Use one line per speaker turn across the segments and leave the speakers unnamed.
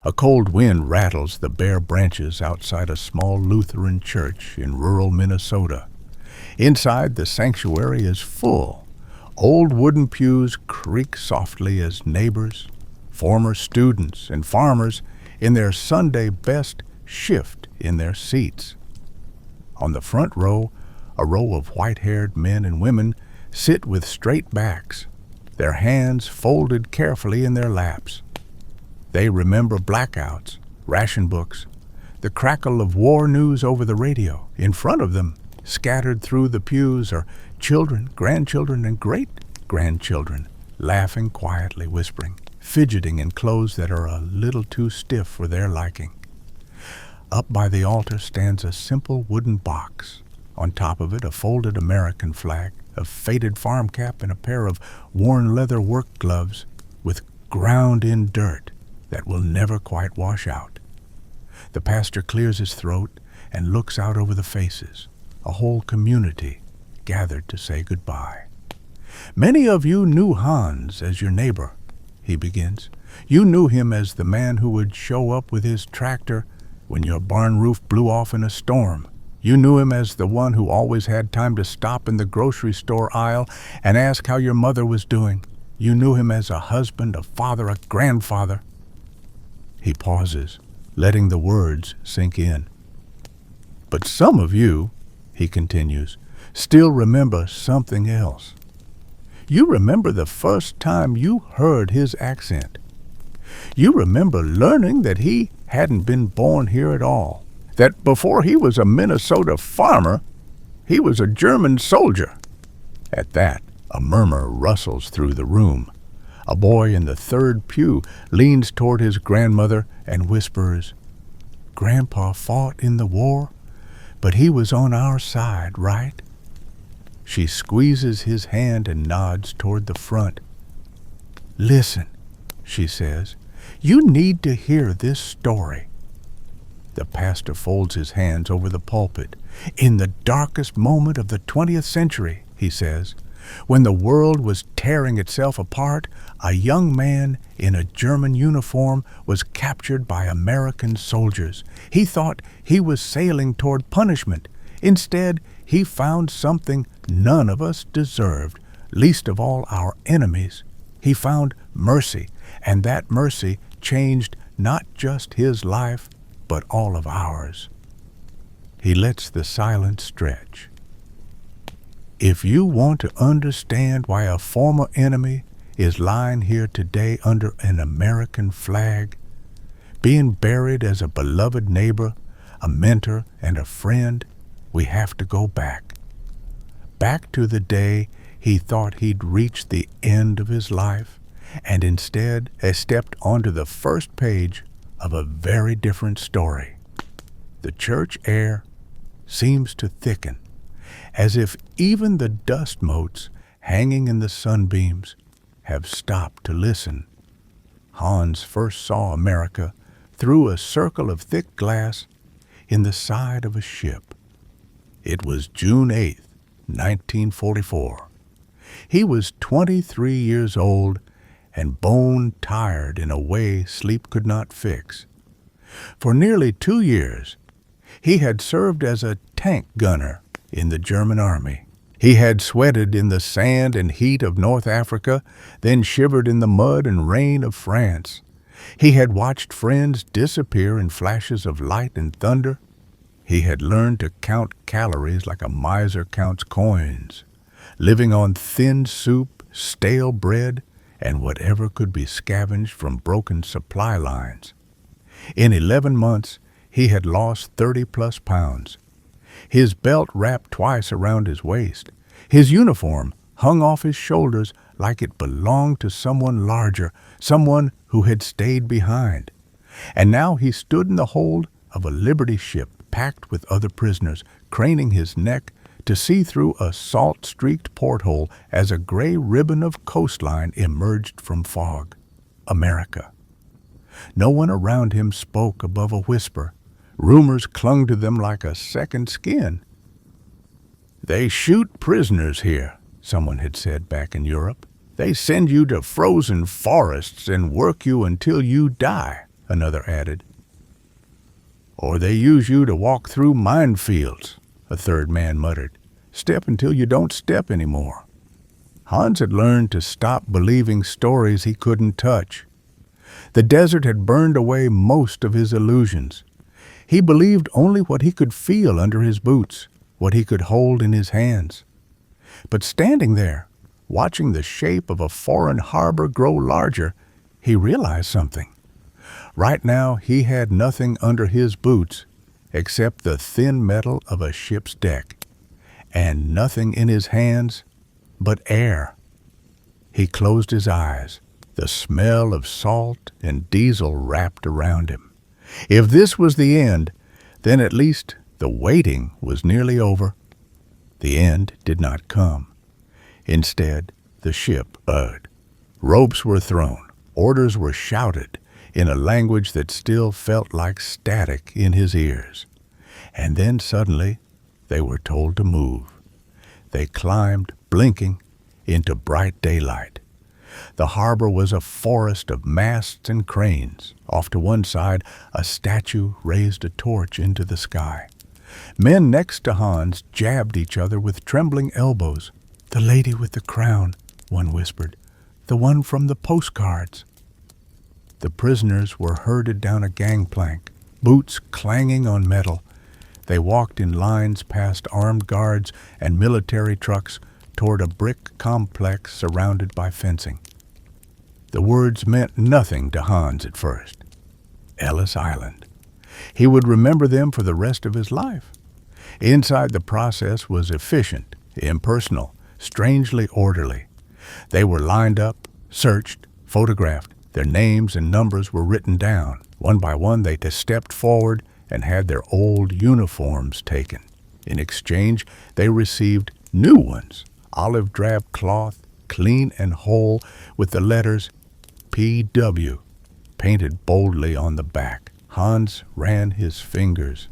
A cold wind rattles the bare branches outside a small Lutheran church in rural Minnesota. Inside, the sanctuary is full. Old wooden pews creak softly as neighbors, former students, and farmers in their Sunday best shift in their seats. On the front row, a row of white-haired men and women sit with straight backs, their hands folded carefully in their laps. They remember blackouts, ration books, the crackle of war news over the radio. In front of them, scattered through the pews, are children, grandchildren, and great-grandchildren, laughing quietly, whispering, fidgeting in clothes that are a little too stiff for their liking. Up by the altar stands a simple wooden box. On top of it, a folded American flag, a faded farm cap, and a pair of worn leather work gloves with ground-in dirt that will never quite wash out. The pastor clears his throat and looks out over the faces, a whole community gathered to say goodbye. Many of you knew Hans as your neighbor, he begins. You knew him as the man who would show up with his tractor when your barn roof blew off in a storm. You knew him as the one who always had time to stop in the grocery store aisle and ask how your mother was doing. You knew him as a husband, a father, a grandfather. He pauses, letting the words sink in. But some of you, he continues, still remember something else. You remember the first time you heard his accent. You remember learning that he hadn't been born here at all, that before he was a Minnesota farmer, he was a German soldier. At that, a murmur rustles through the room. A boy in the third pew leans toward his grandmother and whispers, "Grandpa fought in the war, but he was on our side, right?" She squeezes his hand and nods toward the front. "Listen," she says, "you need to hear this story." The pastor folds his hands over the pulpit. "In the darkest moment of the 20th century," he says, "when the world was tearing itself apart, a young man in a German uniform was captured by American soldiers. He thought he was sailing toward punishment. Instead, he found something none of us deserved, least of all our enemies. He found mercy, and that mercy changed not just his life, but all of ours." He lets the silence stretch. If you want to understand why a former enemy is lying here today under an American flag, being buried as a beloved neighbor, a mentor, and a friend, we have to go back. Back to the day he thought he'd reached the end of his life, and instead has stepped onto the first page of a very different story. The church air seems to thicken, as if even the dust motes hanging in the sunbeams have stopped to listen. Hans first saw America through a circle of thick glass in the side of a ship. It was June 8th, 1944. He was 23 years old and bone-tired in a way sleep could not fix. For nearly 2 years, he had served as a tank gunner in the German army. He had sweated in the sand and heat of North Africa, then shivered in the mud and rain of France. He had watched friends disappear in flashes of light and thunder. He had learned to count calories like a miser counts coins, living on thin soup, stale bread, and whatever could be scavenged from broken supply lines. In 11 months, he had lost 30-plus pounds. His belt wrapped twice around his waist. His uniform hung off his shoulders like it belonged to someone larger, someone who had stayed behind. And now he stood in the hold of a Liberty ship packed with other prisoners, craning his neck to see through a salt-streaked porthole as a gray ribbon of coastline emerged from fog. America. No one around him spoke above a whisper. Rumors clung to them like a second skin. "They shoot prisoners here," someone had said back in Europe. "They send you to frozen forests and work you until you die. another added. Or they use you to walk through minefields, a third man muttered. Step until you don't step anymore. Hans had learned to stop believing stories he couldn't touch. The desert had burned away most of his illusions. He believed only what he could feel under his boots, what he could hold in his hands. But standing there, watching the shape of a foreign harbor grow larger, he realized something. Right now he had nothing under his boots except the thin metal of a ship's deck, and nothing in his hands but air. He closed his eyes. The smell of salt and diesel wrapped around him. If this was the end, then at least the waiting was nearly over. The end did not come. Instead, the ship budded. Ropes were thrown. Orders were shouted in a language that still felt like static in his ears. And then suddenly, they were told to move. They climbed, blinking, into bright daylight. The harbor was a forest of masts and cranes. Off to one side, a statue raised a torch into the sky. Men next to Hans jabbed each other with trembling elbows. "The lady with the crown," one whispered. "The one from the postcards." The prisoners were herded down a gangplank, boots clanging on metal. They walked in lines past armed guards and military trucks toward a brick complex surrounded by fencing. The words meant nothing to Hans at first. Ellis Island. He would remember them for the rest of his life. Inside, the process was efficient, impersonal, strangely orderly. They were lined up, searched, photographed. Their names and numbers were written down. One by one, they stepped forward and had their old uniforms taken. In exchange, they received new ones, olive drab cloth, clean and whole, with the letters PW painted boldly on the back. Hans ran his fingers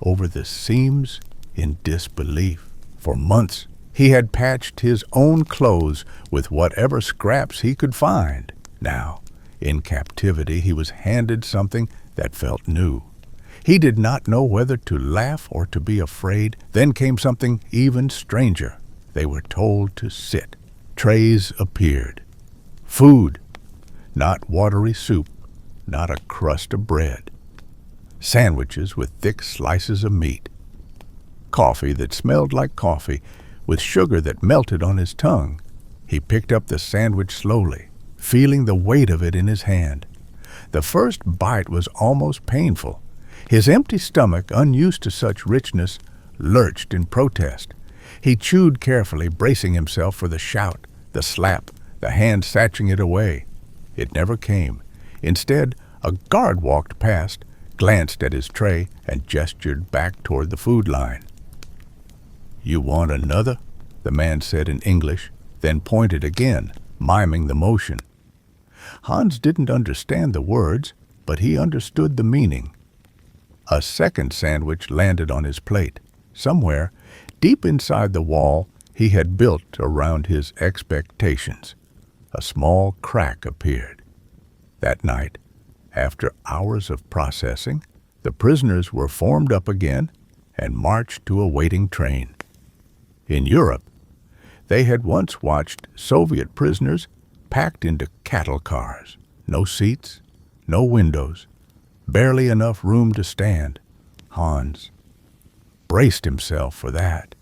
over the seams in disbelief. For months, he had patched his own clothes with whatever scraps he could find. Now, in captivity, he was handed something that felt new. He did not know whether to laugh or to be afraid. Then came something even stranger. They were told to sit. Trays appeared. Food. Not watery soup, not a crust of bread. Sandwiches with thick slices of meat. Coffee that smelled like coffee, with sugar that melted on his tongue. He picked up the sandwich slowly, feeling the weight of it in his hand. The first bite was almost painful. His empty stomach, unused to such richness, lurched in protest. He chewed carefully, bracing himself for the shout, the slap, the hand snatching it away. It never came. Instead, a guard walked past, glanced at his tray, and gestured back toward the food line. "You want another?" the man said in English, then pointed again, miming the motion. Hans didn't understand the words, but he understood the meaning. A second sandwich landed on his plate. Somewhere, deep inside the wall he had built around his expectations, a small crack appeared. That night, after hours of processing, the prisoners were formed up again and marched to a waiting train. In Europe, they had once watched Soviet prisoners packed into cattle cars. No seats, no windows, barely enough room to stand. Hans braced himself for that.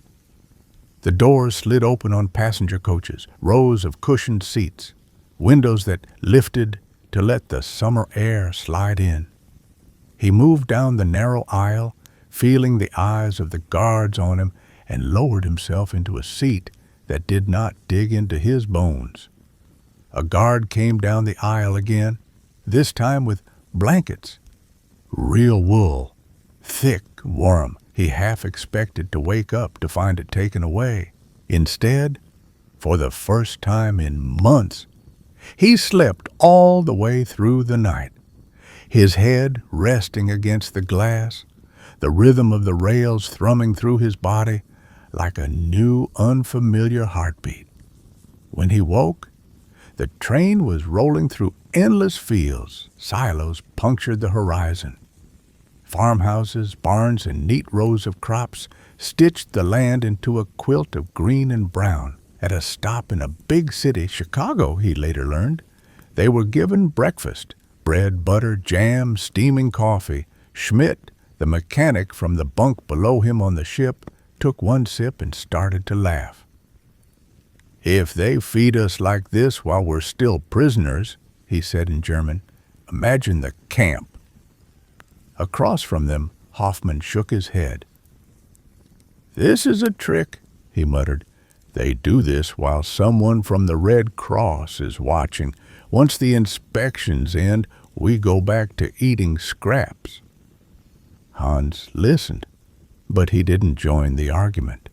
The doors slid open on passenger coaches, rows of cushioned seats, windows that lifted to let the summer air slide in. He moved down the narrow aisle, feeling the eyes of the guards on him, and lowered himself into a seat that did not dig into his bones. A guard came down the aisle again, this time with blankets. Real wool, thick, warm. He half expected to wake up to find it taken away. Instead, for the first time in months, he slept all the way through the night, his head resting against the glass, the rhythm of the rails thrumming through his body like a new, unfamiliar heartbeat. When he woke, the train was rolling through endless fields, silos punctured the horizon. Farmhouses, barns, and neat rows of crops stitched the land into a quilt of green and brown. At a stop in a big city, Chicago, he later learned, they were given breakfast, bread, butter, jam, steaming coffee. Schmidt, the mechanic from the bunk below him on the ship, took one sip and started to laugh. "If they feed us like this while we're still prisoners," he said in German, "imagine the camp." Across from them, Hoffman shook his head. "This is a trick," he muttered. "They do this while someone from the Red Cross is watching. Once the inspections end, we go back to eating scraps." Hans listened, but he didn't join the argument.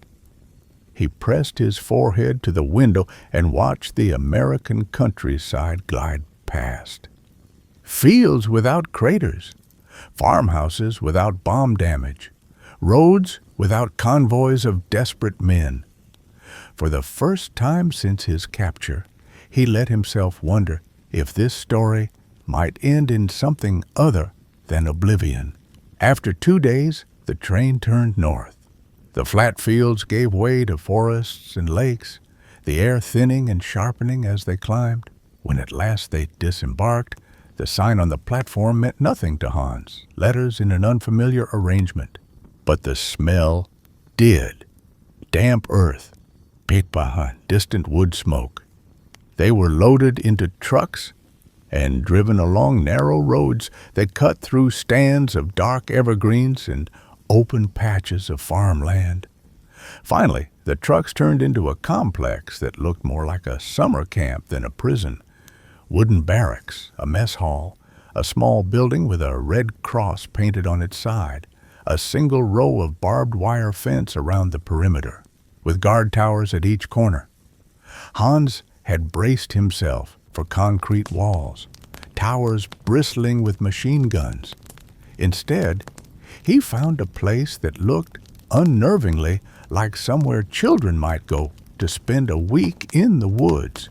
He pressed his forehead to the window and watched the American countryside glide past. Fields without craters, farmhouses without bomb damage, roads without convoys of desperate men. For the first time since his capture, he let himself wonder if this story might end in something other than oblivion. After 2 days, the train turned north. The flat fields gave way to forests and lakes, the air thinning and sharpening as they climbed. When at last they disembarked, the sign on the platform meant nothing to Hans, letters in an unfamiliar arrangement. But the smell did. Damp earth, Petbaha, distant wood smoke. They were loaded into trucks and driven along narrow roads that cut through stands of dark evergreens and open patches of farmland. Finally, the trucks turned into a complex that looked more like a summer camp than a prison. Wooden barracks, a mess hall, a small building with a red cross painted on its side, a single row of barbed wire fence around the perimeter, with guard towers at each corner. Hans had braced himself for concrete walls, towers bristling with machine guns. Instead, he found a place that looked unnervingly like somewhere children might go to spend a week in the woods.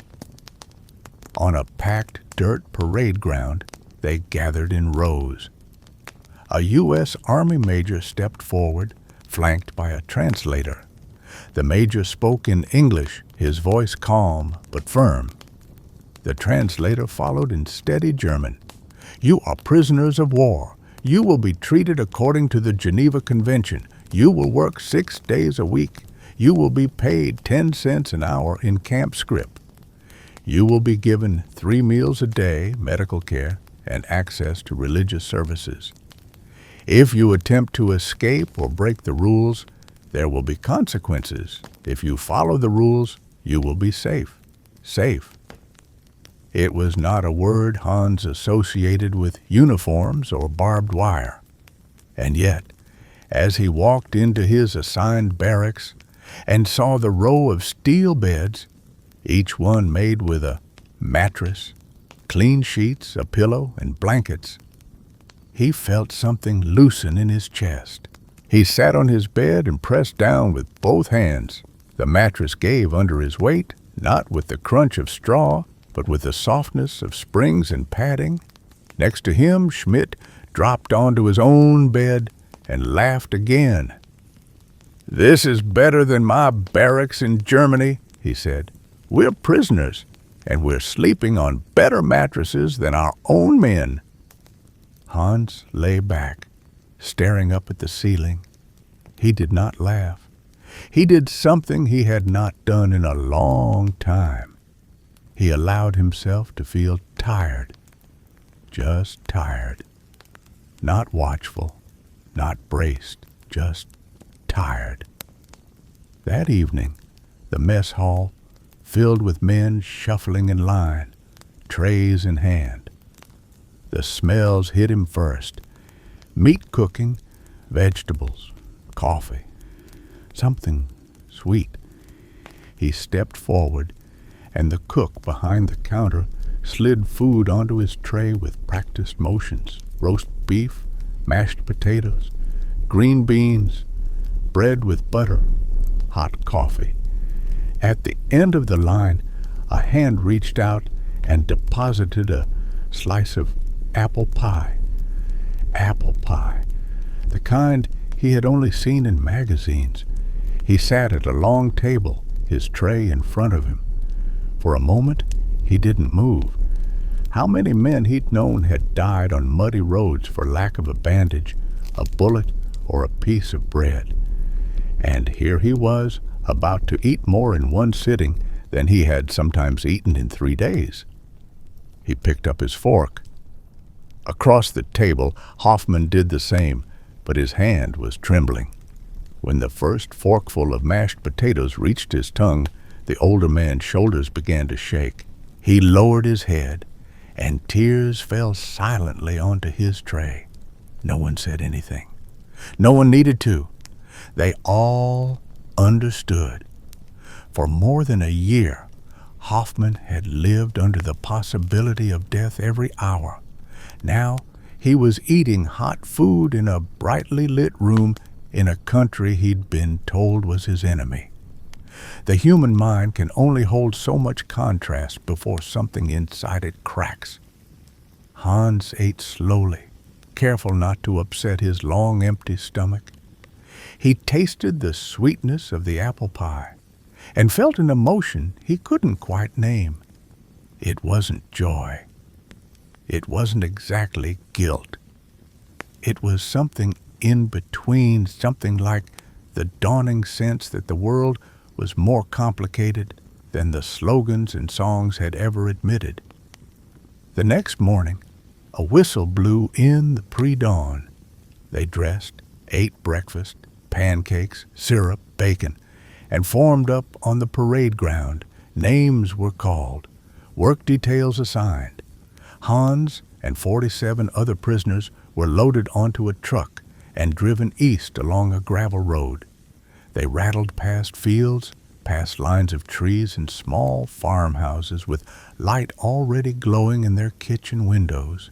On a packed dirt parade ground, they gathered in rows. A U.S. Army major stepped forward, flanked by a translator. The major spoke in English, his voice calm but firm. The translator followed in steady German. "You are prisoners of war. You will be treated according to the Geneva Convention. You will work 6 days a week. You will be paid 10 cents an hour in camp scrip. You will be given 3 meals a day, medical care, and access to religious services. If you attempt to escape or break the rules, there will be consequences. If you follow the rules, you will be safe. Safe." It was not a word Hans associated with uniforms or barbed wire. And yet, as he walked into his assigned barracks and saw the row of steel beds, each one made with a mattress, clean sheets, a pillow, and blankets, he felt something loosen in his chest. He sat on his bed and pressed down with both hands. The mattress gave under his weight, not with the crunch of straw, but with the softness of springs and padding. Next to him, Schmidt dropped onto his own bed and laughed again. "This is better than my barracks in Germany," he said. "We're prisoners, and we're sleeping on better mattresses than our own men." Hans lay back, staring up at the ceiling. He did not laugh. He did something he had not done in a long time. He allowed himself to feel tired, just tired. Not watchful, not braced, just tired. That evening, the mess hall filled with men shuffling in line, trays in hand. The smells hit him first. Meat cooking, vegetables, coffee, something sweet. He stepped forward, and the cook behind the counter slid food onto his tray with practiced motions. Roast beef, mashed potatoes, green beans, bread with butter, hot coffee. At the end of the line, a hand reached out and deposited a slice of apple pie. Apple pie, the kind he had only seen in magazines. He sat at a long table, his tray in front of him. For a moment, he didn't move. How many men he'd known had died on muddy roads for lack of a bandage, a bullet, or a piece of bread. And here he was, about to eat more in one sitting than he had sometimes eaten in 3 days. He picked up his fork. Across the table, Hoffman did the same, but his hand was trembling. When the first forkful of mashed potatoes reached his tongue, the older man's shoulders began to shake. He lowered his head, and tears fell silently onto his tray. No one said anything. No one needed to. They all understood. For more than a year, Hoffman had lived under the possibility of death every hour. Now he was eating hot food in a brightly lit room in a country he'd been told was his enemy. The human mind can only hold so much contrast before something inside it cracks. Hans ate slowly, careful not to upset his long, empty stomach. He tasted the sweetness of the apple pie and felt an emotion he couldn't quite name. It wasn't joy. It wasn't exactly guilt. It was something in between, something like the dawning sense that the world was more complicated than the slogans and songs had ever admitted. The next morning, a whistle blew in the pre-dawn. They dressed, ate breakfast, pancakes, syrup, bacon, and formed up on the parade ground. Names were called, work details assigned. Hans and 47 other prisoners were loaded onto a truck and driven east along a gravel road. They rattled past fields, past lines of trees and small farmhouses with light already glowing in their kitchen windows.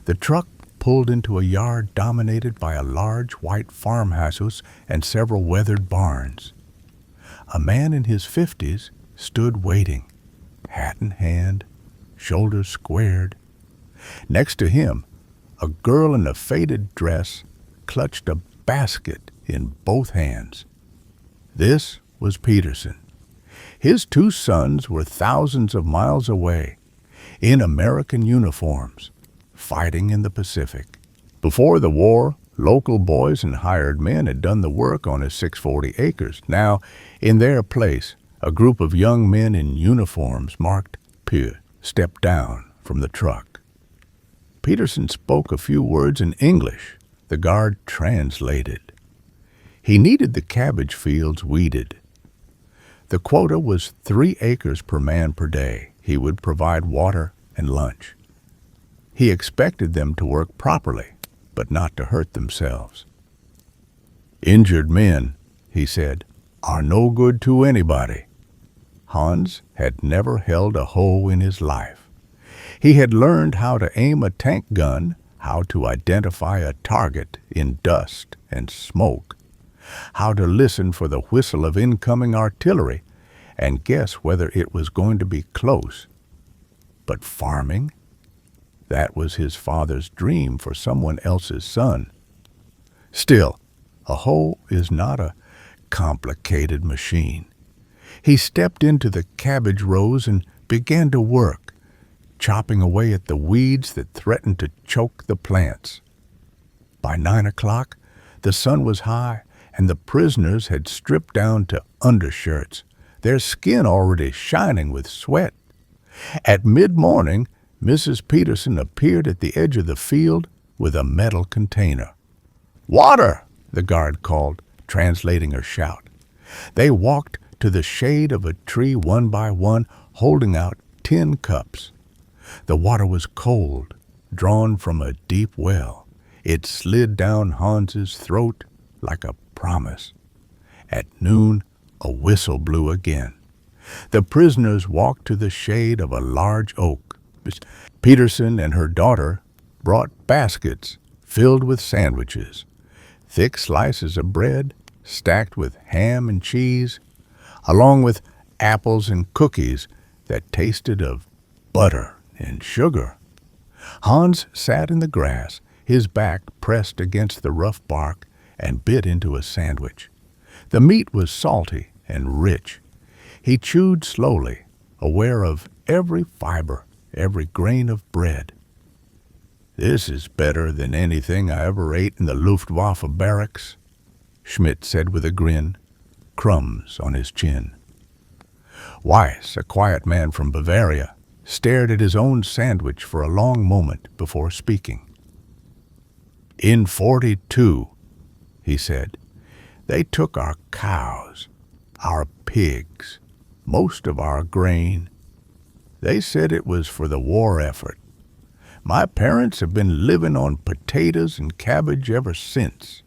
The truck pulled into a yard dominated by a large white farmhouse and several weathered barns. A man in his 50s stood waiting, hat in hand, shoulders squared. Next to him, a girl in a faded dress clutched a basket in both hands. This was Peterson. His 2 sons were thousands of miles away, in American uniforms, fighting in the Pacific. Before the war, local boys and hired men had done the work on his 640 acres. Now, in their place, a group of young men in uniforms marked POW stepped down from the truck. Peterson spoke a few words in English. The guard translated. He needed the cabbage fields weeded. The quota was 3 acres per man per day. He would provide water and lunch. He expected them to work properly, but not to hurt themselves. Injured men, he said, are no good to anybody. Hans had never held a hoe in his life. He had learned how to aim a tank gun, how to identify a target in dust and smoke, how to listen for the whistle of incoming artillery and guess whether it was going to be close. But farming? That was his father's dream for someone else's son. Still, a hoe is not a complicated machine. He stepped into the cabbage rows and began to work, chopping away at the weeds that threatened to choke the plants. By 9 o'clock, the sun was high, and the prisoners had stripped down to undershirts, their skin already shining with sweat. At mid-morning, Mrs. Peterson appeared at the edge of the field with a metal container. "Water!" the guard called, translating her shout. They walked to the shade of a tree one by one, holding out tin cups. The water was cold, drawn from a deep well. It slid down Hans's throat like a promise. At noon, a whistle blew again. The prisoners walked to the shade of a large oak. Peterson and her daughter brought baskets filled with sandwiches, thick slices of bread stacked with ham and cheese, along with apples and cookies that tasted of butter and sugar. Hans sat in the grass, his back pressed against the rough bark, and bit into a sandwich. The meat was salty and rich. He chewed slowly, aware of every fiber, every grain of bread. "This is better than anything I ever ate in the Luftwaffe barracks," Schmidt said with a grin, crumbs on his chin. Weiss, a quiet man from Bavaria, stared at his own sandwich for a long moment before speaking. "In 42, he said, "they took our cows, our pigs, most of our grain. They said it was for the war effort. My parents have been living on potatoes and cabbage ever since."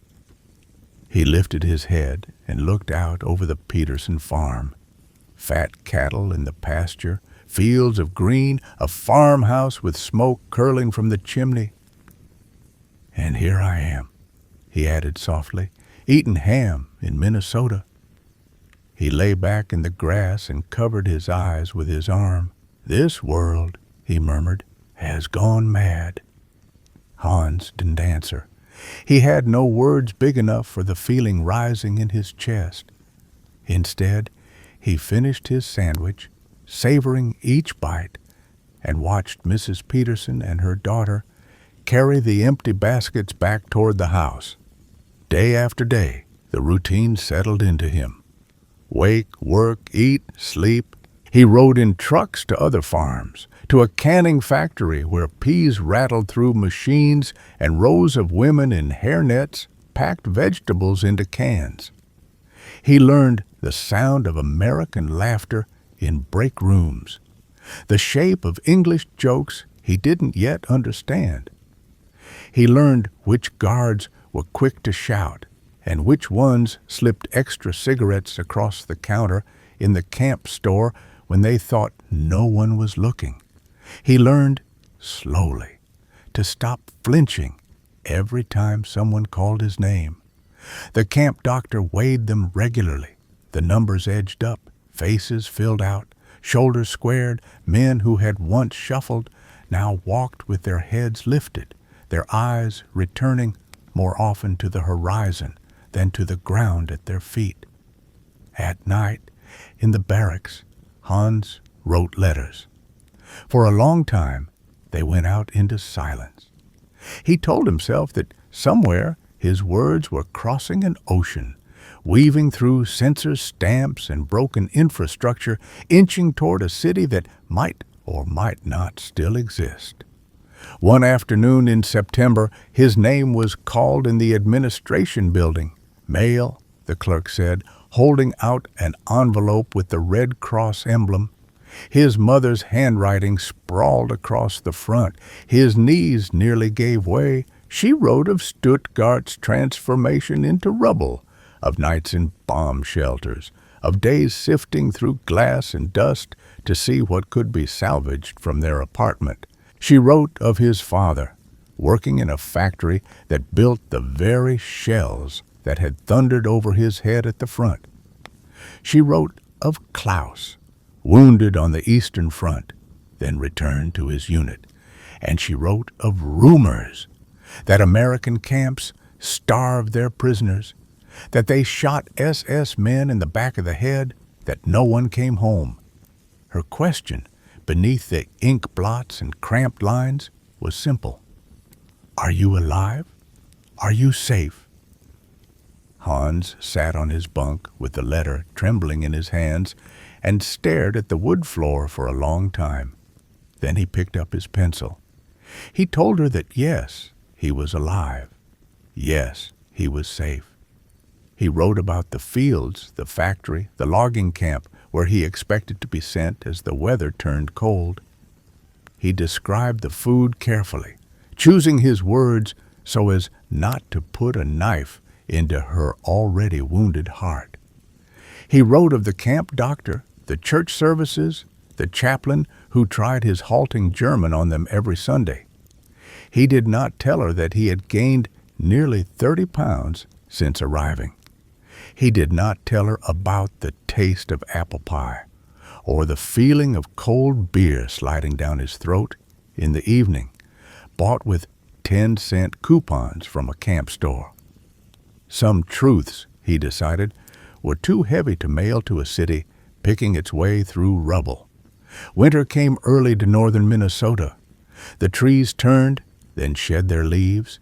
He lifted his head and looked out over the Peterson farm. Fat cattle in the pasture, fields of green, a farmhouse with smoke curling from the chimney. "And here I am," he added softly, "eating ham in Minnesota." He lay back in the grass and covered his eyes with his arm. "This world," he murmured, "has gone mad." Hans didn't answer. He had no words big enough for the feeling rising in his chest. Instead, he finished his sandwich, savoring each bite, and watched Mrs. Peterson and her daughter carry the empty baskets back toward the house. Day after day, the routine settled into him. Wake, work, eat, sleep. He rode in trucks to other farms, to a canning factory where peas rattled through machines and rows of women in hairnets packed vegetables into cans. He learned the sound of American laughter in break rooms, the shape of English jokes he didn't yet understand. He learned which guards were quick to shout and which ones slipped extra cigarettes across the counter in the camp store when they thought no one was looking. He learned, slowly, to stop flinching every time someone called his name. The camp doctor weighed them regularly. The numbers edged up, faces filled out, shoulders squared. Men who had once shuffled now walked with their heads lifted, their eyes returning more often to the horizon than to the ground at their feet. At night, in the barracks, Hans wrote letters. For a long time, they went out into silence. He told himself that somewhere his words were crossing an ocean, weaving through censor stamps and broken infrastructure, inching toward a city that might or might not still exist. One afternoon in September, his name was called in the administration building. "Mail," the clerk said, holding out an envelope with the Red Cross emblem. His mother's handwriting sprawled across the front. His knees nearly gave way. She wrote of Stuttgart's transformation into rubble, of nights in bomb shelters, of days sifting through glass and dust to see what could be salvaged from their apartment. She wrote of his father, working in a factory that built the very shells that had thundered over his head at the front. She wrote of Klaus, wounded on the Eastern Front, then returned to his unit. And she wrote of rumors that American camps starved their prisoners, that they shot SS men in the back of the head, that no one came home. Her question, beneath the ink blots and cramped lines, was simple. "Are you alive? Are you safe?" Hans sat on his bunk with the letter trembling in his hands and stared at the wood floor for a long time. Then he picked up his pencil. He told her that yes, he was alive. Yes, he was safe. He wrote about the fields, the factory, the logging camp where he expected to be sent as the weather turned cold. He described the food carefully, choosing his words so as not to put a knife into her already wounded heart. He wrote of the camp doctor, the church services, the chaplain who tried his halting German on them every Sunday. He did not tell her that he had gained nearly 30 pounds since arriving. He did not tell her about the taste of apple pie or the feeling of cold beer sliding down his throat in the evening, bought with 10-cent coupons from a camp store. Some truths, he decided, were too heavy to mail to a city picking its way through rubble. Winter came early to northern Minnesota. The trees turned, then shed their leaves.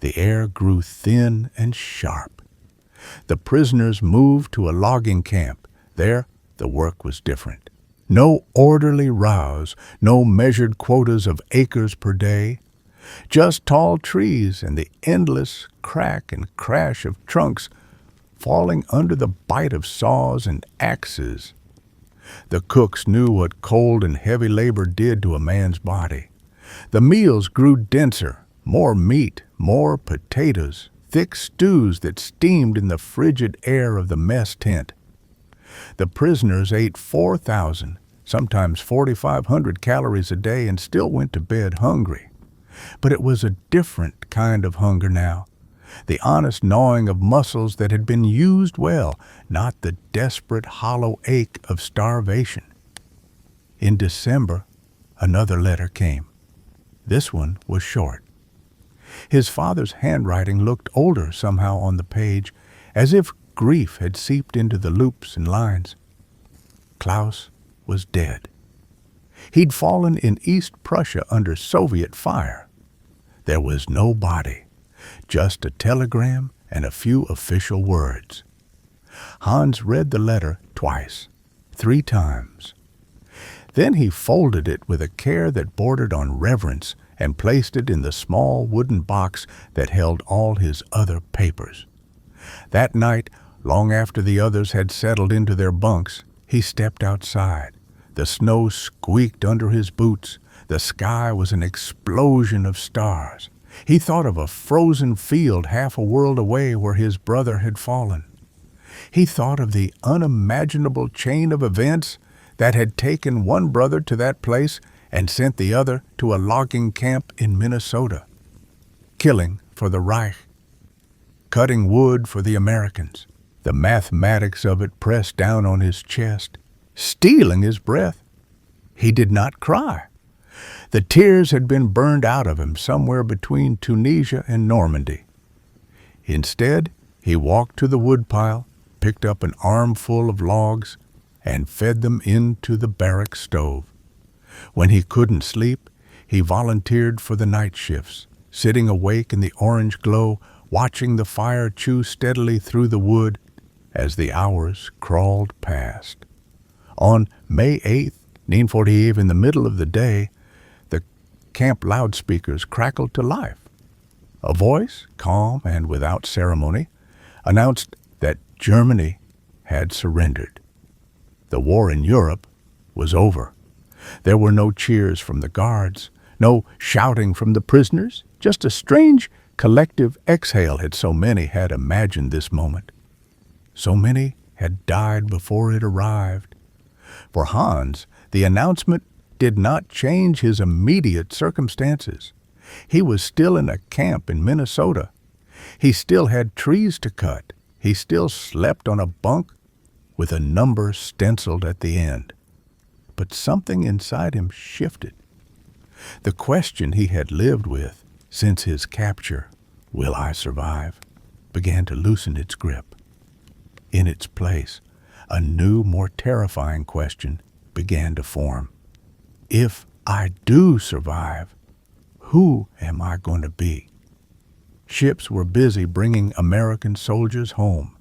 The air grew thin and sharp. The prisoners moved to a logging camp. There, the work was different. No orderly rows, no measured quotas of acres per day. Just tall trees and the endless crack and crash of trunks falling under the bite of saws and axes. The cooks knew what cold and heavy labor did to a man's body. The meals grew denser, more meat, more potatoes, thick stews that steamed in the frigid air of the mess tent. The prisoners ate 4,000, sometimes 4,500 calories a day and still went to bed hungry. But it was a different kind of hunger now. The honest gnawing of muscles that had been used well, not the desperate hollow ache of starvation. In December, another letter came. This one was short. His father's handwriting looked older somehow on the page, as if grief had seeped into the loops and lines. Klaus was dead. He'd fallen in East Prussia under Soviet fire. There was no body, just a telegram and a few official words. Hans read the letter twice, 3 times. Then he folded it with a care that bordered on reverence and placed it in the small wooden box that held all his other papers. That night, long after the others had settled into their bunks, he stepped outside. The snow squeaked under his boots. The sky was an explosion of stars. He thought of a frozen field half a world away where his brother had fallen. He thought of the unimaginable chain of events that had taken one brother to that place and sent the other to a logging camp in Minnesota. Killing for the Reich. Cutting wood for the Americans. The mathematics of it pressed down on his chest, stealing his breath. He did not cry. The tears had been burned out of him somewhere between Tunisia and Normandy. Instead, he walked to the woodpile, picked up an armful of logs, and fed them into the barrack stove. When he couldn't sleep, he volunteered for the night shifts, sitting awake in the orange glow, watching the fire chew steadily through the wood as the hours crawled past. On May 8th, 1948, in the middle of the day, the camp loudspeakers crackled to life. A voice, calm and without ceremony, announced that Germany had surrendered. The war in Europe was over. There were no cheers from the guards, no shouting from the prisoners, just a strange collective exhale had so many had imagined this moment. So many had died before it arrived. For Hans, the announcement did not change his immediate circumstances. He was still in a camp in Minnesota. He still had trees to cut. He still slept on a bunk with a number stenciled at the end. But something inside him shifted. The question he had lived with since his capture, "Will I survive?" began to loosen its grip. In its place, a new, more terrifying question began to form. If I do survive, who am I going to be? Ships were busy bringing American soldiers home.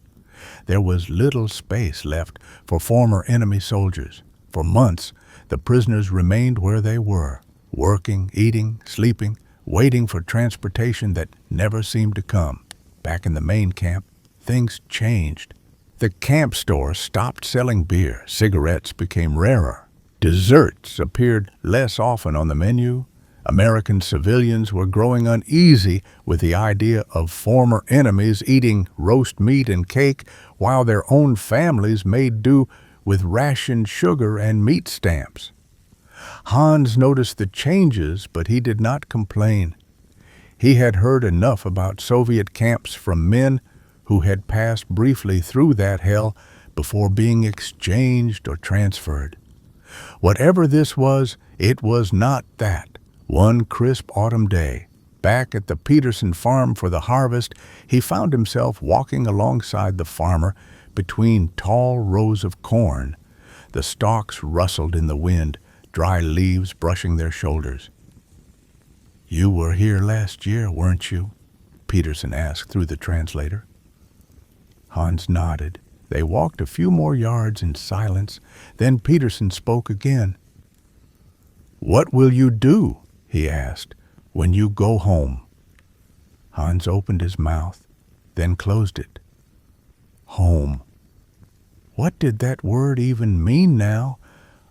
There was little space left for former enemy soldiers. For months, the prisoners remained where they were, working, eating, sleeping, waiting for transportation that never seemed to come. Back in the main camp, things changed. The camp store stopped selling beer. Cigarettes became rarer. Desserts appeared less often on the menu. American civilians were growing uneasy with the idea of former enemies eating roast meat and cake while their own families made do with rationed sugar and meat stamps. Hans noticed the changes, but he did not complain. He had heard enough about Soviet camps from men who had passed briefly through that hell before being exchanged or transferred. Whatever this was, it was not that. One crisp autumn day, back at the Peterson farm for the harvest, he found himself walking alongside the farmer between tall rows of corn. The stalks rustled in the wind, dry leaves brushing their shoulders. "You were here last year, weren't you?" Peterson asked through the translator. Hans nodded. They walked a few more yards in silence. Then Peterson spoke again. "What will you do," he asked, "when you go home?" Hans opened his mouth, then closed it. Home. What did that word even mean now?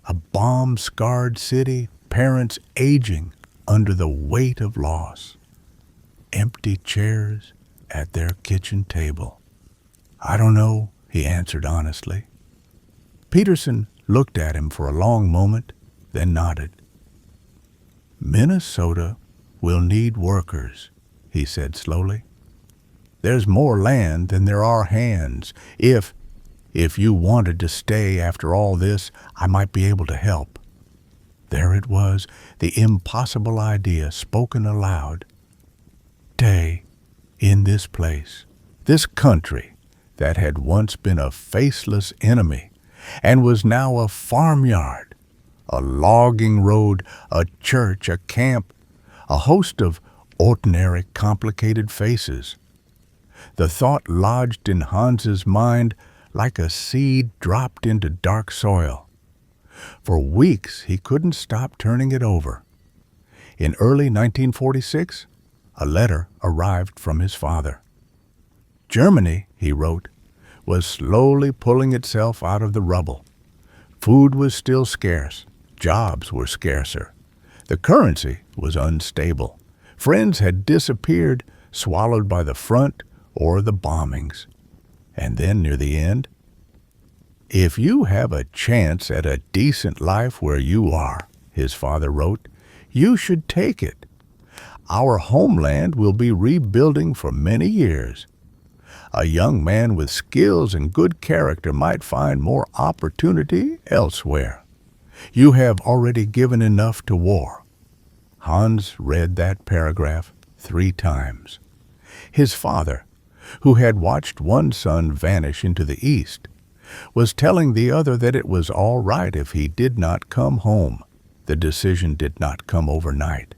A bomb-scarred city, parents aging under the weight of loss. Empty chairs at their kitchen table. "I don't know," he answered honestly. Peterson looked at him for a long moment, then nodded. "Minnesota will need workers," he said slowly. "There's more land than there are hands. If you wanted to stay after all this, I might be able to help." There it was, the impossible idea spoken aloud. Stay in this place, this country that had once been a faceless enemy and was now a farmyard, a logging road, a church, a camp, a host of ordinary, complicated faces. The thought lodged in Hans's mind like a seed dropped into dark soil. For weeks he couldn't stop turning it over. In early 1946, a letter arrived from his father. Germany, he wrote, was slowly pulling itself out of the rubble. Food was still scarce. Jobs were scarcer. The currency was unstable. Friends had disappeared, swallowed by the front or the bombings. And then near the end, "If you have a chance at a decent life where you are," his father wrote, "you should take it. Our homeland will be rebuilding for many years. A young man with skills and good character might find more opportunity elsewhere. You have already given enough to war." Hans read that paragraph 3 times. His father, who had watched one son vanish into the east, was telling the other that it was all right if he did not come home. The decision did not come overnight.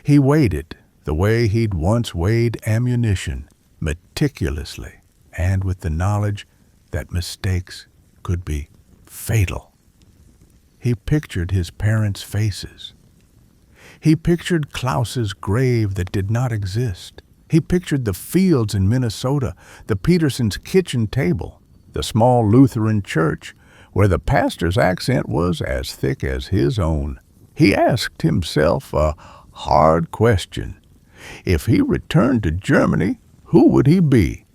He weighed it the way he'd once weighed ammunition, meticulously, and with the knowledge that mistakes could be fatal. He pictured his parents' faces. He pictured Klaus's grave that did not exist. He pictured the fields in Minnesota, the Petersons' kitchen table, the small Lutheran church where the pastor's accent was as thick as his own. He asked himself a hard question. If he returned to Germany, who would he be?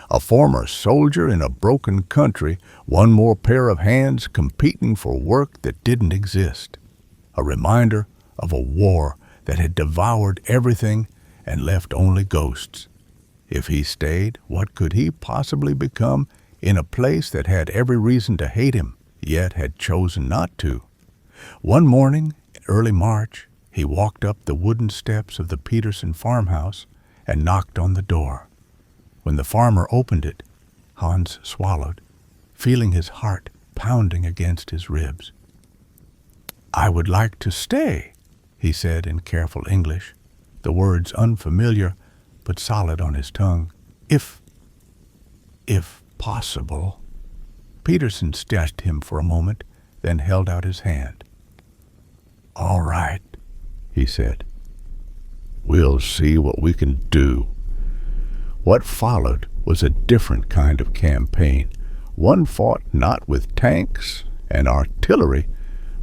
A former soldier in a broken country, one more pair of hands competing for work that didn't exist. A reminder of a war that had devoured everything and left only ghosts. If he stayed, what could he possibly become in a place that had every reason to hate him, yet had chosen not to? One morning, in early March, he walked up the wooden steps of the Peterson farmhouse and knocked on the door. When the farmer opened it, Hans swallowed, feeling his heart pounding against his ribs. "I would like to stay," he said in careful English, the words unfamiliar but solid on his tongue. If possible." Peterson stared him for a moment, then held out his hand. "All right," he said. "We'll see what we can do." What followed was a different kind of campaign, one fought not with tanks and artillery,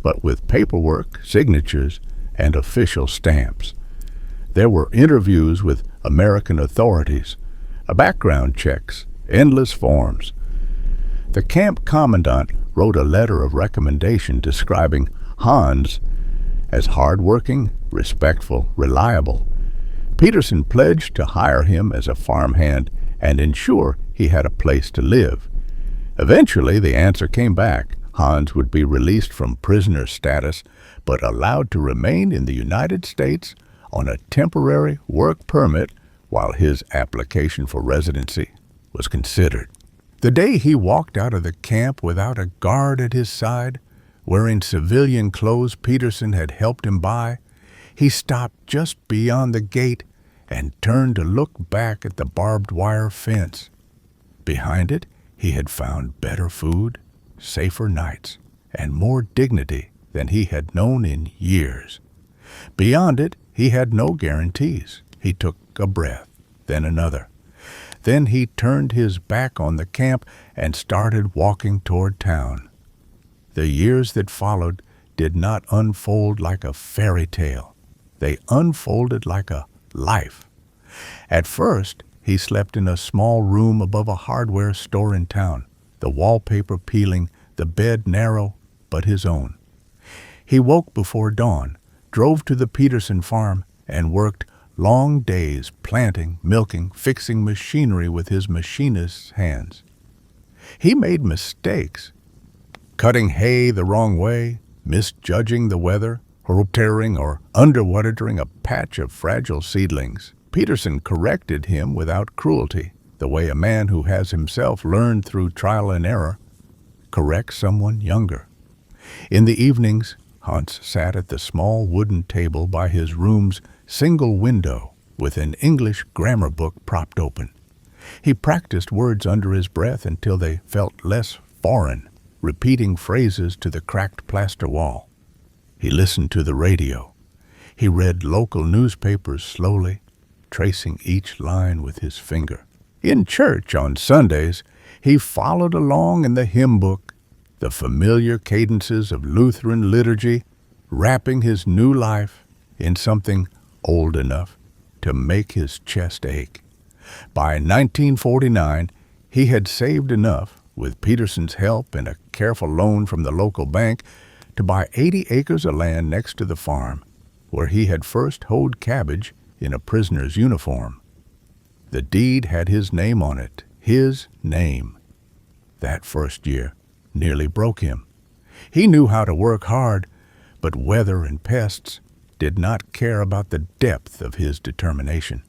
but with paperwork, signatures, and official stamps. There were interviews with American authorities, background checks, endless forms. The camp commandant wrote a letter of recommendation describing Hans as hard-working, respectful, reliable. Peterson pledged to hire him as a farmhand and ensure he had a place to live. Eventually, the answer came back. Hans would be released from prisoner status, but allowed to remain in the United States on a temporary work permit while his application for residency was considered. The day he walked out of the camp without a guard at his side, wearing civilian clothes Peterson had helped him buy, he stopped just beyond the gate and turned to look back at the barbed wire fence. Behind it, he had found better food, safer nights, and more dignity than he had known in years. Beyond it, he had no guarantees. He took a breath, then another. Then he turned his back on the camp and started walking toward town. The years that followed did not unfold like a fairy tale. They unfolded like a life. At first, he slept in a small room above a hardware store in town, the wallpaper peeling, the bed narrow, but his own. He woke before dawn, drove to the Peterson farm, and worked long days planting, milking, fixing machinery with his machinist's hands. He made mistakes, cutting hay the wrong way, misjudging the weather, or tearing or underwatering a patch of fragile seedlings. Peterson corrected him without cruelty, the way a man who has himself learned through trial and error corrects someone younger. In the evenings, Hans sat at the small wooden table by his room's single window with an English grammar book propped open. He practiced words under his breath until they felt less foreign, repeating phrases to the cracked plaster wall. He listened to the radio. He read local newspapers slowly, tracing each line with his finger. In church on Sundays, he followed along in the hymn book, the familiar cadences of Lutheran liturgy, wrapping his new life in something old enough to make his chest ache. By 1949, he had saved enough, with Peterson's help and a careful loan from the local bank, to buy 80 acres of land next to the farm, where he had first hoed cabbage in a prisoner's uniform. The deed had his name on it, his name. That first year nearly broke him. He knew how to work hard, but weather and pests did not care about the depth of his determination.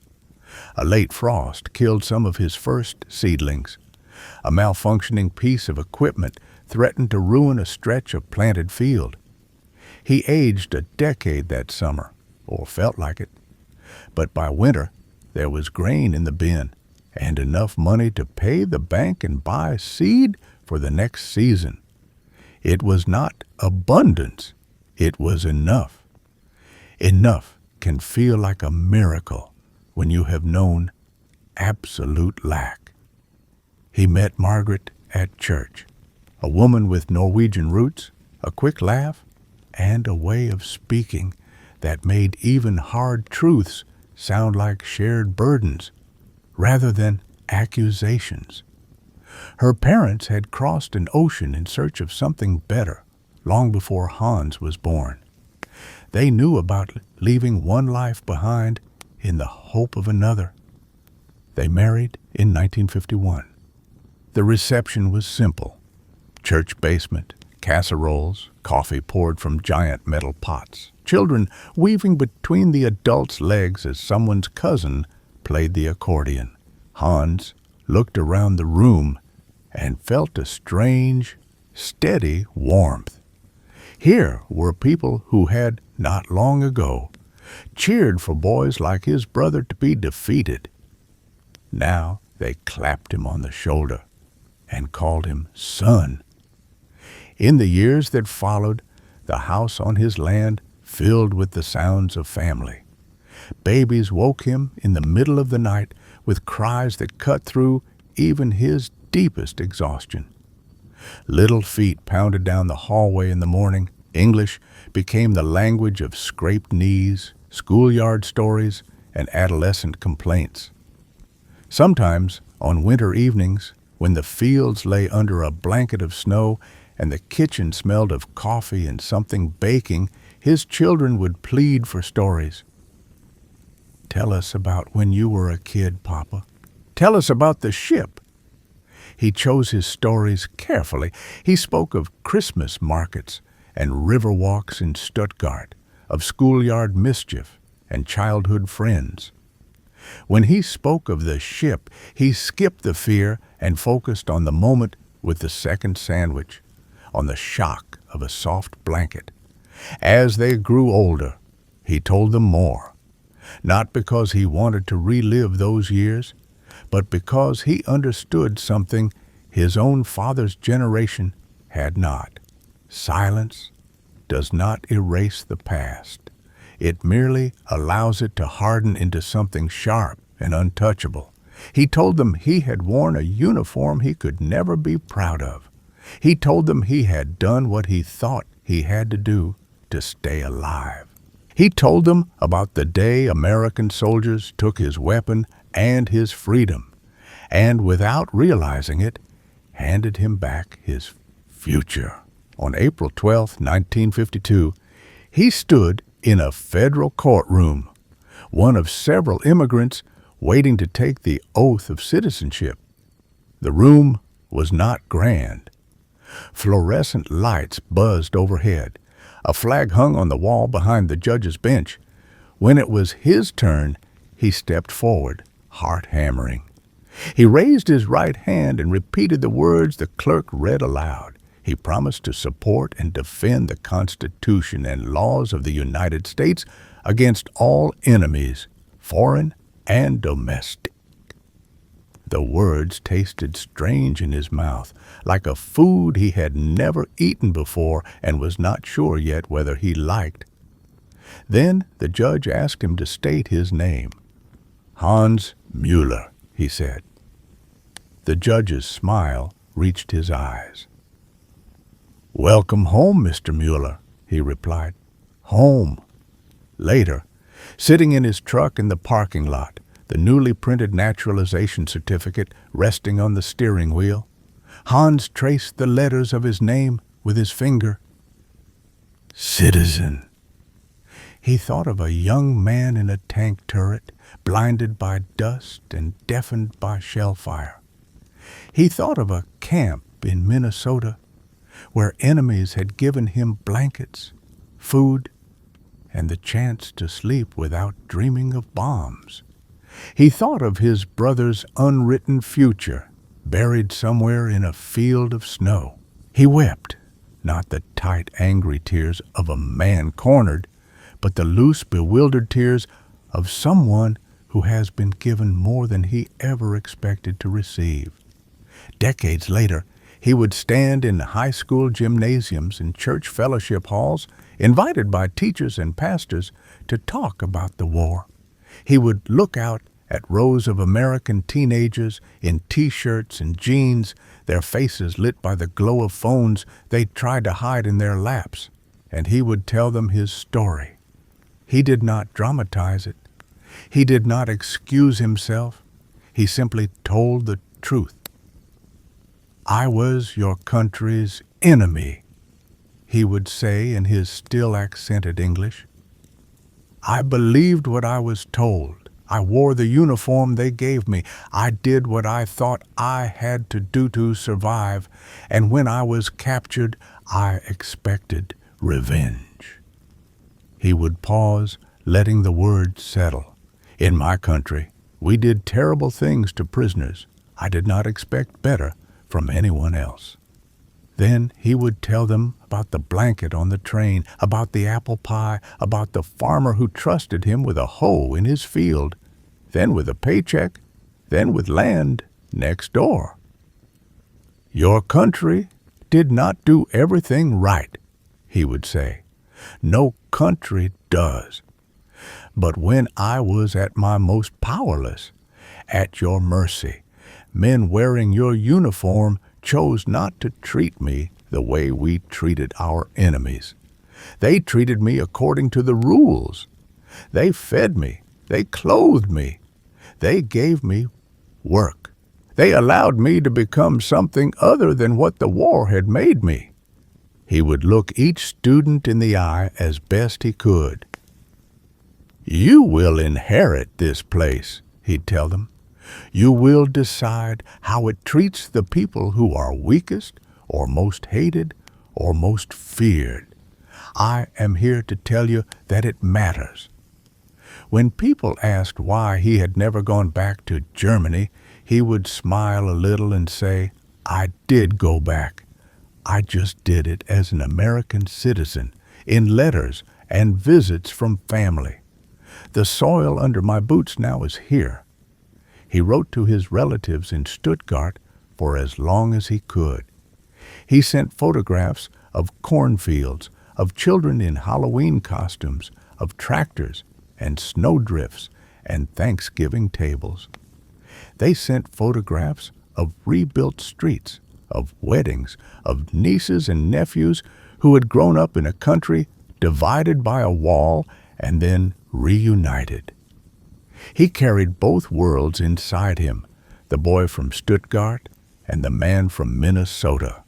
A late frost killed some of his first seedlings. A malfunctioning piece of equipment threatened to ruin a stretch of planted field. He aged a decade that summer, or felt like it. But by winter, there was grain in the bin and enough money to pay the bank and buy seed for the next season. It was not abundance, it was enough. Enough can feel like a miracle when you have known absolute lack. He met Margaret at church, a woman with Norwegian roots, a quick laugh, and a way of speaking that made even hard truths sound like shared burdens rather than accusations. Her parents had crossed an ocean in search of something better long before Hans was born. They knew about leaving one life behind in the hope of another. They married in 1951. The reception was simple. Church basement, casseroles, coffee poured from giant metal pots, children weaving between the adults' legs as someone's cousin played the accordion. Hans looked around the room and felt a strange, steady warmth. Here were people who had, not long ago, cheered for boys like his brother to be defeated. Now they clapped him on the shoulder and called him son. In the years that followed, the house on his land filled with the sounds of family. Babies woke him in the middle of the night with cries that cut through even his deepest exhaustion. Little feet pounded down the hallway in the morning. English became the language of scraped knees, schoolyard stories, and adolescent complaints. Sometimes, on winter evenings, when the fields lay under a blanket of snow and the kitchen smelled of coffee and something baking, his children would plead for stories. "Tell us about when you were a kid, Papa. Tell us about the ship." He chose his stories carefully. He spoke of Christmas markets and river walks in Stuttgart, of schoolyard mischief and childhood friends. When he spoke of the ship, he skipped the fear and focused on the moment with the second sandwich, on the shock of a soft blanket. As they grew older, he told them more, not because he wanted to relive those years, but because he understood something his own father's generation had not. Silence does not erase the past. It merely allows it to harden into something sharp and untouchable. He told them he had worn a uniform he could never be proud of. He told them he had done what he thought he had to do to stay alive. He told them about the day American soldiers took his weapon and his freedom, and without realizing it, handed him back his future. On April 12, 1952, he stood in a federal courtroom, one of several immigrants waiting to take the oath of citizenship. The room was not grand. Fluorescent lights buzzed overhead. A flag hung on the wall behind the judge's bench. When it was his turn, he stepped forward, heart hammering. He raised his right hand and repeated the words the clerk read aloud. He promised to support and defend the Constitution and laws of the United States against all enemies, foreign and domestic. The words tasted strange in his mouth, like a food he had never eaten before and was not sure yet whether he liked. Then the judge asked him to state his name. Hans Müller, he said. The judge's smile reached his eyes. Welcome home, Mr. Müller, he replied. Home. Later, sitting in his truck in the parking lot, the newly printed naturalization certificate resting on the steering wheel, Hans traced the letters of his name with his finger. Citizen. He thought of a young man in a tank turret, blinded by dust and deafened by shell fire. He thought of a camp in Minnesota where enemies had given him blankets, food, and the chance to sleep without dreaming of bombs. He thought of his brother's unwritten future, buried somewhere in a field of snow. He wept, not the tight, angry tears of a man cornered, but the loose, bewildered tears of someone who has been given more than he ever expected to receive. Decades later, he would stand in high school gymnasiums and church fellowship halls, invited by teachers and pastors to talk about the war. He would look out at rows of American teenagers in T-shirts and jeans, their faces lit by the glow of phones they tried to hide in their laps, and he would tell them his story. He did not dramatize it. He did not excuse himself. He simply told the truth. I was your country's enemy, he would say in his still accented English. I believed what I was told. I wore the uniform they gave me. I did what I thought I had to do to survive, and when I was captured, I expected revenge. He would pause, letting the words settle. In my country, we did terrible things to prisoners. I did not expect better from anyone else. Then he would tell them about the blanket on the train, about the apple pie, about the farmer who trusted him with a hoe in his field, then with a paycheck, then with land next door. Your country did not do everything right, he would say. No country does. But when I was at my most powerless, at your mercy, men wearing your uniform chose not to treat me the way we treated our enemies. They treated me according to the rules. They fed me. They clothed me. They gave me work. They allowed me to become something other than what the war had made me. He would look each student in the eye as best he could. You will inherit this place, he'd tell them. You will decide how it treats the people who are weakest or most hated or most feared. I am here to tell you that it matters. When people asked why he had never gone back to Germany, he would smile a little and say, "I did go back. I just did it as an American citizen, in letters and visits from family. The soil under my boots now is here." He wrote to his relatives in Stuttgart for as long as he could. He sent photographs of cornfields, of children in Halloween costumes, of tractors and snowdrifts and Thanksgiving tables. They sent photographs of rebuilt streets, of weddings, of nieces and nephews who had grown up in a country divided by a wall and then reunited. He carried both worlds inside him, the boy from Stuttgart and the man from Minnesota,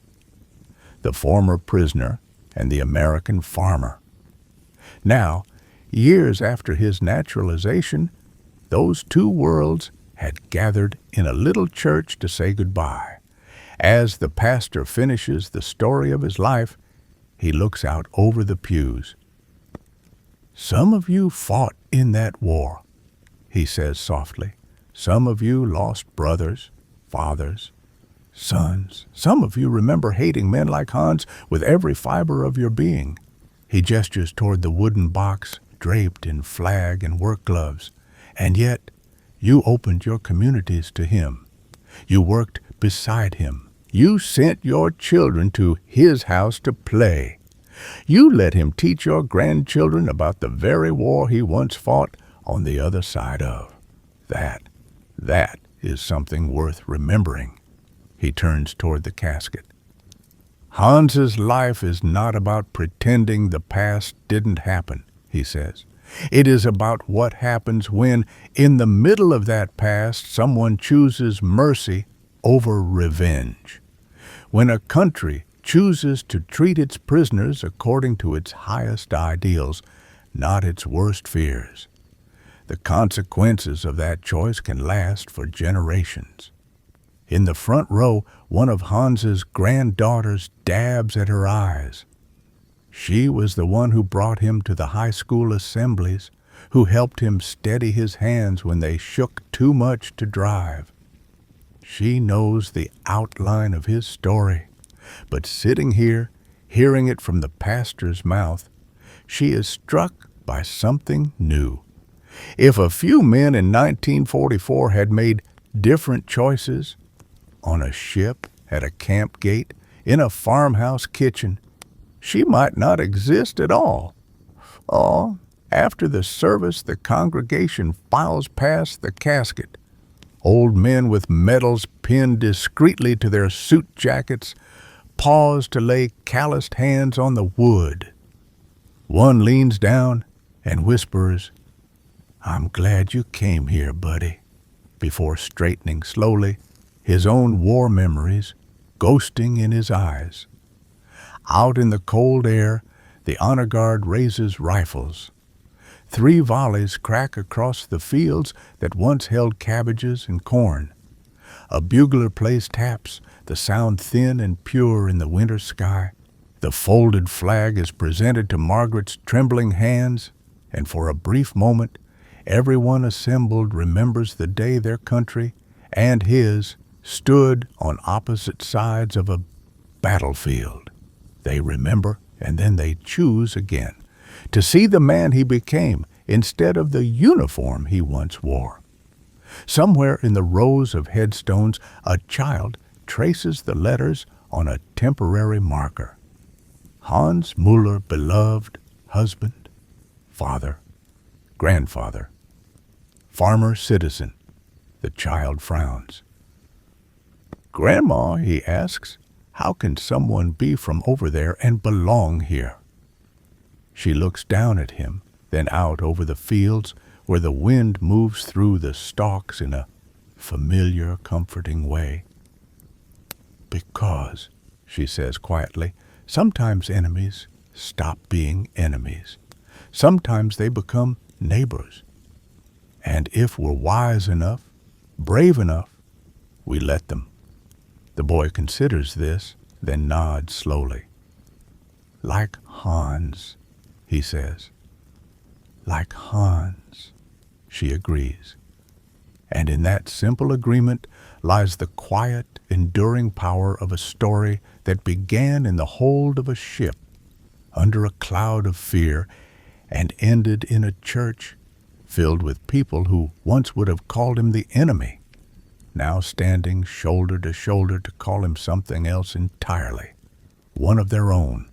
the former prisoner and the American farmer. Now, years after his naturalization, those two worlds had gathered in a little church to say goodbye. As the pastor finishes the story of his life, he looks out over the pews. "Some of you fought in that war," he says softly. "Some of you lost brothers, fathers, sons. Some of you remember hating men like Hans with every fiber of your being." He gestures toward the wooden box draped in flag and work gloves. "And yet, you opened your communities to him. You worked beside him. You sent your children to his house to play. You let him teach your grandchildren about the very war he once fought on the other side of. That is something worth remembering." He turns toward the casket. "Hans's life is not about pretending the past didn't happen," he says. "It is about what happens when, in the middle of that past, someone chooses mercy over revenge. When a country chooses to treat its prisoners according to its highest ideals, not its worst fears. The consequences of that choice can last for generations." In the front row, one of Hans's granddaughters dabs at her eyes. She was the one who brought him to the high school assemblies, who helped him steady his hands when they shook too much to drive. She knows the outline of his story, but sitting here, hearing it from the pastor's mouth, she is struck by something new. If a few men in 1944 had made different choices, on a ship, at a camp gate, in a farmhouse kitchen, she might not exist at all. After the service, the congregation files past the casket. Old men with medals pinned discreetly to their suit jackets pause to lay calloused hands on the wood. One leans down and whispers, "I'm glad you came here, buddy," before straightening slowly, his own war memories ghosting in his eyes. Out in the cold air, the honor guard raises rifles. 3 volleys crack across the fields that once held cabbages and corn. A bugler plays taps, the sound thin and pure in the winter sky. The folded flag is presented to Margaret's trembling hands, and for a brief moment, everyone assembled remembers the day their country and his stood on opposite sides of a battlefield. They remember, and then they choose again, to see the man he became instead of the uniform he once wore. Somewhere in the rows of headstones, a child traces the letters on a temporary marker. Hans Müller, beloved, husband, father, grandfather, farmer, citizen. The child frowns. "Grandma," he asks, "how can someone be from over there and belong here?" She looks down at him, then out over the fields where the wind moves through the stalks in a familiar, comforting way. "Because," she says quietly, "sometimes enemies stop being enemies. Sometimes they become neighbors. And if we're wise enough, Brave enough, we let them. The boy considers this, then nods slowly. Like Hans, he says. Like Hans, she agrees. And in that simple agreement lies the quiet, enduring power of a story that began in the hold of a ship, under a cloud of fear, and ended in a church filled with people who once would have called him the enemy, now standing shoulder to shoulder to call him something else entirely, one of their own.